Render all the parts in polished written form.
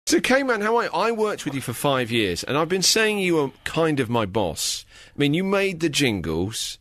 So, K-Man, how I worked with you for 5 years, and I've been saying you were kind of my boss. I mean, you made the jingles.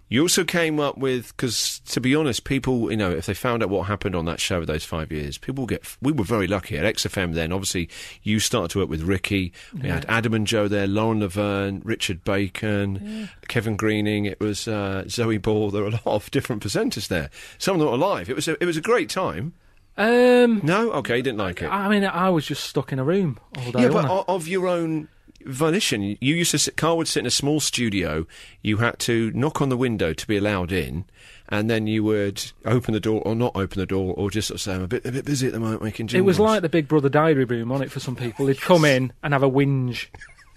You also came up with, because, to be honest, people, you know, if they found out what happened on that show with those 5 years, people we were very lucky at XFM then. Obviously, you started to work with Ricky. We had Adam and Joe there, Lauren Laverne, Richard Bacon, Kevin Greening. It was Zoe Ball. There were a lot of different presenters there. Some of them were alive. It was a great time. No? Okay, you didn't like it. I mean, I was just stuck in a room all day. Yeah, but of your own volition. You used to sit, Carl would sit in a small studio. You had to knock on the window to be allowed in, and then you would open the door or not open the door, or just sort of say, I'm a bit busy at the moment making jingles. It was like the Big Brother diary room, wasn't it, for some people? They'd come in and have a whinge.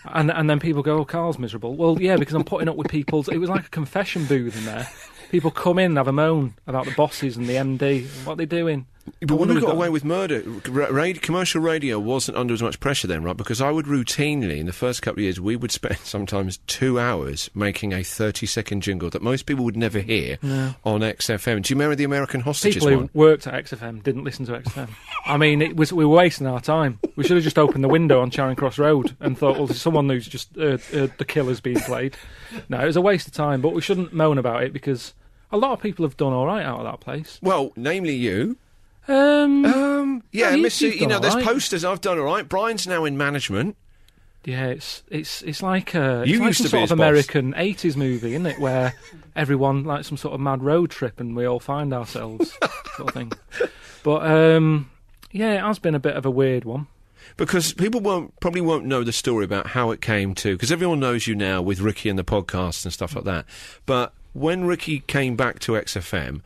And then people go, oh, Carl's miserable. Well, yeah, because I'm putting up with people's... It was like a confession booth in there. People come in and have a moan about the bosses and the MD. What are they doing? But when we got away with murder, commercial radio wasn't under as much pressure then, right? Because I would routinely, in the first couple of years, we would spend sometimes 2 hours making a 30-second jingle that most people would never hear on XFM. Do you remember the American Hostages one? People who worked at XFM didn't listen to XFM. I mean, we were wasting our time. We should have just opened the window on Charing Cross Road and thought, well, there's someone who's just the killer's being played. No, it was a waste of time, but we shouldn't moan about it because a lot of people have done all right out of that place. Well, namely you. Yeah, Missy, you know, there's posters. I've done all right. Brian's now in management. Yeah, it's like a you it's used like to some be sort of American 80s movie, isn't it? Where everyone like some sort of mad road trip and we all find ourselves, sort of thing. But yeah, it has been a bit of a weird one. Because people probably won't know the story about how it came to. Because everyone knows you now with Ricky and the podcast and stuff like that. But when Ricky came back to XFM.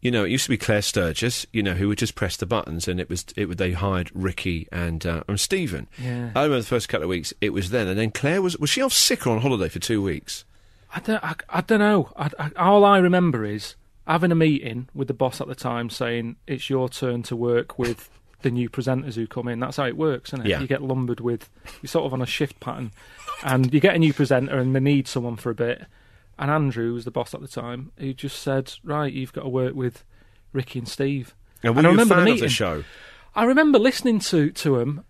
You know, it used to be Claire Sturgis, you know, who would just press the buttons, and they hired Ricky and Stephen. Yeah. I remember the first couple of weeks, it was then, and then Claire was she off sick or on holiday for 2 weeks? I don't know. All I remember is having a meeting with the boss at the time saying, it's your turn to work with the new presenters who come in. That's how it works, isn't it? Yeah. You get lumbered with, you're sort of on a shift pattern, and you get a new presenter and they need someone for a bit. And Andrew was the boss at the time, who just said, right, you've got to work with Ricky and Steve. And were you a fan of the show? I remember listening to them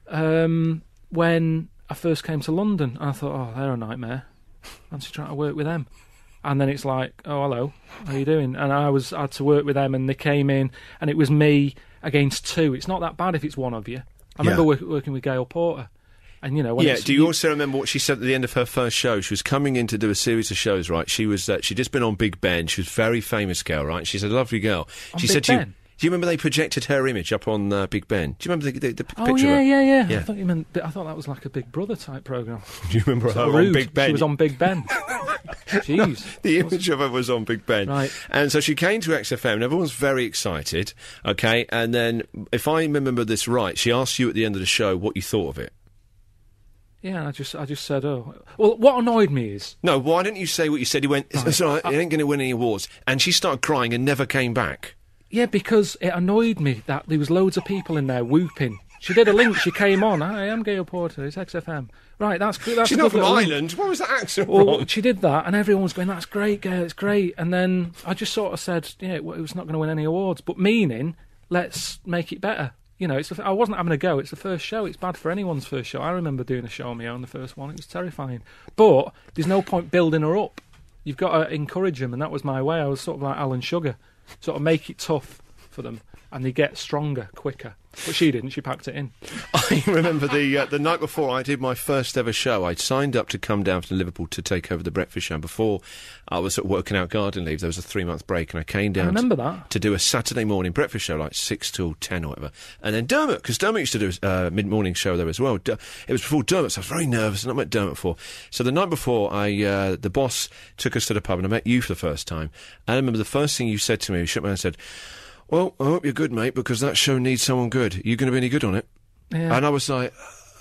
when I first came to London, and I thought, oh, they're a nightmare. Fancy trying to work with them. And then it's like, oh, hello, how you doing? And I had to work with them, and they came in, and it was me against two. It's not that bad if it's one of you. I remember working with Gail Porter. And, you know, when do you also remember what she said at the end of her first show? She was coming in to do a series of shows, right? She was she'd just been on Big Ben. She was a very famous girl, right? She's a lovely girl. She said to you, do you remember they projected her image up on Big Ben? Do you remember the picture of her? Yeah. I thought that was like a Big Brother type programme. Do you remember her on Big Ben? She was on Big Ben. Jeez. No, the image of her was on Big Ben. Right. And so she came to XFM and everyone's very excited, okay? And then, if I remember this right, she asked you at the end of the show what you thought of it. Yeah, and I just said, oh. Well, what annoyed me is... No, why didn't you say what you said? You went, it's all right, you ain't going to win any awards. And she started crying and never came back. Yeah, because it annoyed me that there was loads of people in there whooping. She did a link, she came on, I am Gail Porter, it's XFM. Right, that's good. She's not from Ireland. What was that accent Well, from? she did that, and everyone was going, that's great, Gail, it's great. And then I just sort of said, yeah, it was not going to win any awards, but meaning, let's make it better. You know, I wasn't having a go. It's the first show. It's bad for anyone's first show. I remember doing a show on my own, the first one. It was terrifying. But there's no point building her up. You've got to encourage them, and that was my way. I was sort of like Alan Sugar. Sort of make it tough for them, and they get stronger, quicker. But she didn't. She packed it in. I remember the night before I did my first ever show, I'd signed up to come down to Liverpool to take over the breakfast show. Before I was working out garden leave, there was a 3-month break, and I came down to do a Saturday morning breakfast show, like 6 till 10 or whatever. And then Dermot, because Dermot used to do a mid-morning show there as well. It was before Dermot, so I was very nervous, and I met Dermot before. So the night before, the boss took us to the pub, and I met you for the first time. And I remember the first thing you said to me, you shook my hand and said, well, I hope you're good, mate, because that show needs someone good. Are you going to be any good on it? Yeah. And I was like,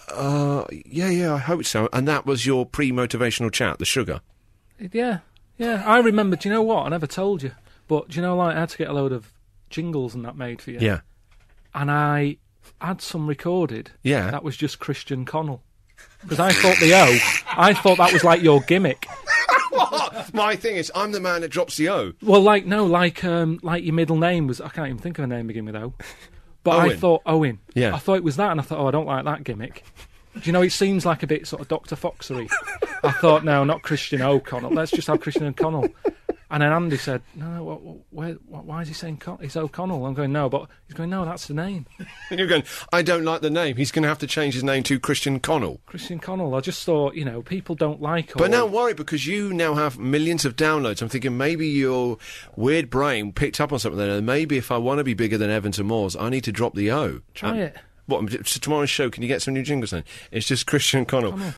yeah, I hope so. And that was your pre-motivational chat, the sugar. Yeah. I remember, do you know what? I never told you. But, do you know, like, I had to get a load of jingles and that made for you. Yeah. And I had some recorded. Yeah. That was just Christian Connell. Because I thought that was like your gimmick. What? My thing is, I'm the man that drops the O. Well, like your middle name was, I can't even think of a name beginning with O. But Owen. I thought Owen. Yeah. I thought it was that, and I thought, I don't like that gimmick. Do you know, it seems like a bit sort of Dr. Foxery. I thought, no, not Christian O'Connell. Let's just have Christian O'Connell. And then Andy said, no, why is he saying it's O'Connell? I'm going, no, but he's going, no, that's the name. And you're going, I don't like the name. He's going to have to change his name to Christian Connell. Christian Connell. I just thought, people don't like But now worry, because you now have millions of downloads. I'm thinking maybe your weird brain picked up on something there, and maybe if I want to be bigger than Evans and Moores, I need to drop the O. Try it. What, so tomorrow's show, can you get some new jingles then? It's just Christian Connell.